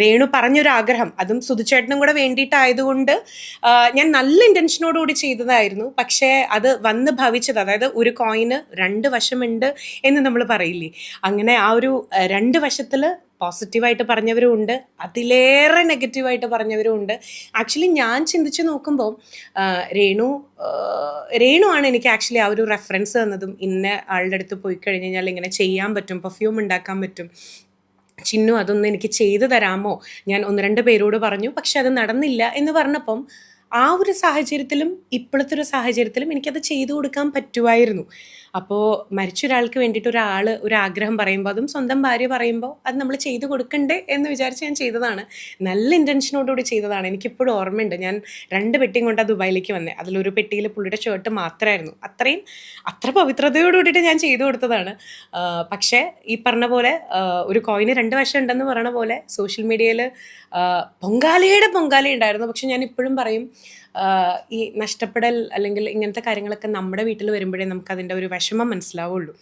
രേണു പറഞ്ഞൊരു ആഗ്രഹം, അതും സുധിച്ചേട്ടനും കൂടെ വേണ്ടിയിട്ടായതുകൊണ്ട് ഞാൻ നല്ല ഇൻറ്റൻഷനോടുകൂടി ചെയ്തതായിരുന്നു. പക്ഷേ അത് വന്ന് ഭവിച്ചത്, അതായത് ഒരു കോയിന് രണ്ട് വശമുണ്ട് എന്ന് നമ്മൾ പറയില്ലേ, അങ്ങനെ ആ ഒരു രണ്ട് വശത്തിൽ പോസിറ്റീവായിട്ട് പറഞ്ഞവരും ഉണ്ട്, അതിലേറെ നെഗറ്റീവായിട്ട് പറഞ്ഞവരും ഉണ്ട്. ആക്ച്വലി ഞാൻ ചിന്തിച്ച് നോക്കുമ്പോൾ രേണു രേണു ആണ് എനിക്ക് ആക്ച്വലി ആ ഒരു റെഫറൻസ് തന്നതും, ഇന്ന ആളുടെ അടുത്ത് പോയി കഴിഞ്ഞ് കഴിഞ്ഞാൽ ഇങ്ങനെ ചെയ്യാൻ പറ്റും, പെർഫ്യൂം ഉണ്ടാക്കാൻ പറ്റും, ചിന്നു അതൊന്ന് എനിക്ക് ചെയ്തു തരാമോ, ഞാൻ ഒന്ന് രണ്ട് പേരോട് പറഞ്ഞു പക്ഷെ അത് നടന്നില്ല എന്ന് പറഞ്ഞപ്പം ആ ഒരു സാഹചര്യത്തിലും ഇപ്പോഴത്തെ ഒരു സാഹചര്യത്തിലും എനിക്കത് ചെയ്തു കൊടുക്കാൻ പറ്റുമായിരുന്നു. അപ്പോൾ മരിച്ച ഒരാൾക്ക് വേണ്ടിയിട്ട് ഒരു ആഗ്രഹം പറയുമ്പോൾ, അതും സ്വന്തം ഭാര്യ പറയുമ്പോൾ അത് നമ്മൾ ചെയ്തു കൊടുക്കണ്ടേ എന്ന് വിചാരിച്ച് ഞാൻ ചെയ്തതാണ്. നല്ല ഇൻറ്റൻഷനോടുകൂടി ചെയ്തതാണ്. എനിക്കിപ്പോഴും ഓർമ്മയുണ്ട്, ഞാൻ 2 പെട്ടിയും കൊണ്ടാണ് ദുബായിലേക്ക് വന്നത്. അതിലൊരു പെട്ടിയിൽ പുള്ളിയുടെ ഷർട്ട് മാത്രമായിരുന്നു. അത്ര പവിത്രതയോടുകൂടിയിട്ട് ഞാൻ ചെയ്തു കൊടുത്തതാണ്. പക്ഷേ ഈ പറഞ്ഞ പോലെ ഒരു കോയിന് 2 വശം ഉണ്ടെന്ന് പറയണ പോലെ സോഷ്യൽ മീഡിയയിൽ പൊങ്കാല ഉണ്ടായിരുന്നു. പക്ഷെ ഞാൻ ഇപ്പോഴും പറയും, ഈ നഷ്ടപ്പെടൽ അല്ലെങ്കിൽ ഇങ്ങനത്തെ കാര്യങ്ങളൊക്കെ നമ്മുടെ വീട്ടിൽ വരുമ്പോഴേ നമുക്ക് അതിൻ്റെ ഒരു വിഷമം മനസ്സിലാവുള്ളൂ.